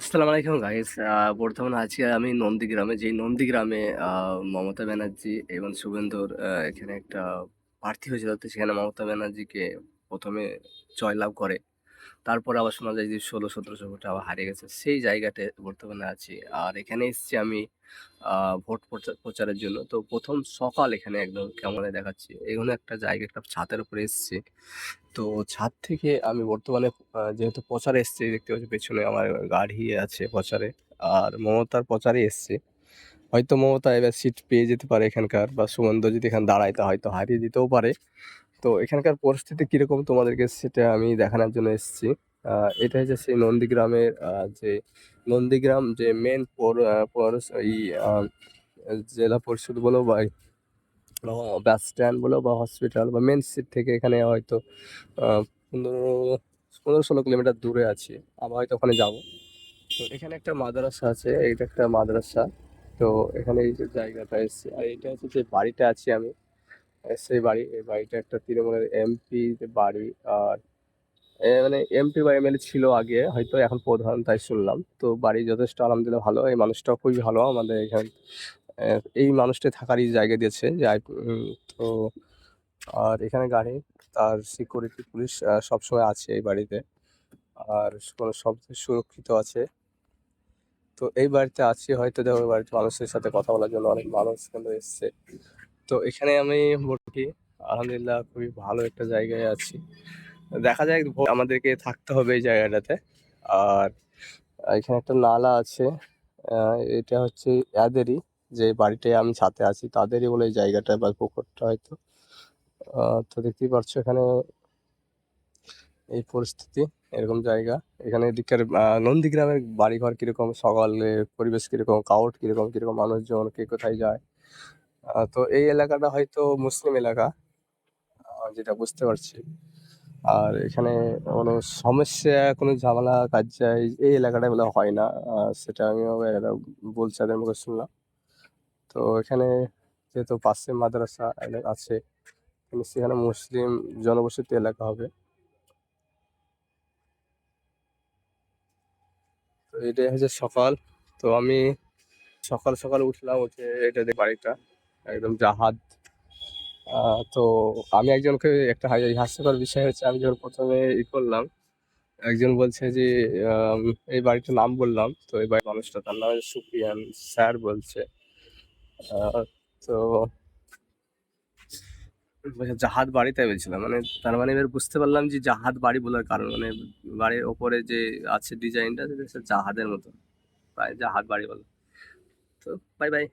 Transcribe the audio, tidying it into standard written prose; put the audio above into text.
আসসালামু আলাইকুম গাইস। বর্তমানে আছি আমি নন্দীগ্রামে। যেই নন্দীগ্রামে মমতা ব্যানার্জি এবং শুভেন্দুর এখানে একটা প্রার্থী হয়েছিল। তো সেখানে মমতা ব্যানার্জিকে ১ম এ জয়লাভ করে। তারপরে আবার শোনা যায় যে ১৬-১৭০০ ভোটে আবার হারিয়ে গেছে। সেই জায়গাটায় বর্তমানে আছি। আর এখানে এসেছি আমি ভোট প্রচারের জন্য। তো ১ম সকাল এখানে একদম কেমন দেখাচ্ছি। এখানে একটা জায়গা, একটা ছাদের উপরে এসেছি। তো ছাদ থেকে আমি বর্তমানে যেহেতু প্রচারে এসেছি, দেখতে পাচ্ছি পেছনে আমার গাড়ি আছে প্রচারে। আর মমতার প্রচারে এসেছি। হয়তো মমতা এবার সিট পেয়ে যেতে পারে এখানকার, বা সুমন্ত যদি এখানে দাঁড়ায় তা হয়তো হারিয়ে দিতেও পারে। তো এখানকার পরিস্থিতি কিরকম তোমাদেরকে সেটা আমি দেখানোর জন্য এসেছি। এটা হচ্ছে সেই নন্দীগ্রামের যে নন্দীগ্রাম যে মেন জেলা পরিষদ বলো বা বাস স্ট্যান্ড বলো বা হসপিটাল বা মেন সিট থেকে এখানে হয়তো ১৫ ১৫-১৬ কিলোমিটার দূরে আছি। আমরা হয়তো ওখানে যাবো। তো এখানে একটা মাদ্রাসা আছে, এইটা একটা মাদ্রাসা। তো এখানে এই যে জায়গাটা এসেছি, আর এটা হচ্ছে যে বাড়িটা আছি আমি, সেই বাড়ি। এই বাড়িটা একটা তৃণমূলের এমপি বাড়ি। আর মানে এমপি বা এমএলএ ছিল আগে, হয়তো এখন প্রধান তাই শুনলাম। তো বাড়ি যথেষ্ট আলহামদুলিল্লাহ ভালো। এই মানুষটাও খুবই ভালো আমাদের এখানে। এই মানুষটা থাকারই জায়গা দিয়েছে যে তো আর এখানে গাড়ি, তার সিকিউরিটি পুলিশ সবসময় আছে এই বাড়িতে। আর কোনো সব সুরক্ষিত আছে। তো এই বাড়িতে আছি, হয়তো দেখো এই বাড়িতে মানুষের সাথে কথা বলার জন্য অনেক মানুষ কিন্তু এসছে। তো এখানে আমি মোটামুটি আলহামদুলিল্লাহ খুবই ভালো একটা জায়গায় আছি। দেখা যাক আমাদেরকে থাকতে হবে এই জায়গাটাতে। আর এখানে একটা নালা আছে। এটা হচ্ছে এদেরই, যে বাড়িটায় আমি ছাদে আছি তাদেরই বলে এই জায়গাটা বা পুকুরটা হয়তো। তো দেখতেই পাচ্ছ এখানে এই পরিস্থিতি, এরকম জায়গা। এখানে এদিককার নন্দীগ্রামের বাড়িঘর কিরকম, সকালে পরিবেশ কিরকম, ক্রাউড কিরকম, কিরকম মানুষজন, কে কোথায় যায়। তো এই এলাকাটা হয়তো মুসলিম এলাকা, যেটা বুঝতে পারছি। আর এখানে কোনো সমস্যা, কোনো ঝামেলা কাজ এই এলাকাটায় বলে হয় না। সেটা আমিও এরা বলছে, তাদের মুখে শুনলাম। তো এখানে যেহেতু পাশে মাদ্রাসা আছে, সেখানে মুসলিম জনবসতি এলাকা হবে। তো এটাই হচ্ছে সকাল। তো আমি সকাল সকাল উঠলাম, উঠে এটা দিয়ে বাড়িটা একদম জাহাজ। তো আমি একজনকে একটা হাস্যকর বিষয় হচ্ছে, আমি যখন প্রথমে করলাম, একজন বলছে যে আম, এই বাড়িটার নাম বললাম। তো এই বাড়ির মানুষটা, তার নাম হচ্ছে সুফিয়ান স্যার বলছে। আহ, তো বলছে জাহাজ বাড়ি, তাই বলছিলাম। মানে তার মানে এবার বুঝতে পারলাম যে জাহাজ বাড়ি বলার কারণ, মানে বাড়ির ওপরে যে আছে ডিজাইনটা, সেটা হচ্ছে জাহাজের মতো, তাই জাহাজ বাড়ি বলে। তো বাই বাই।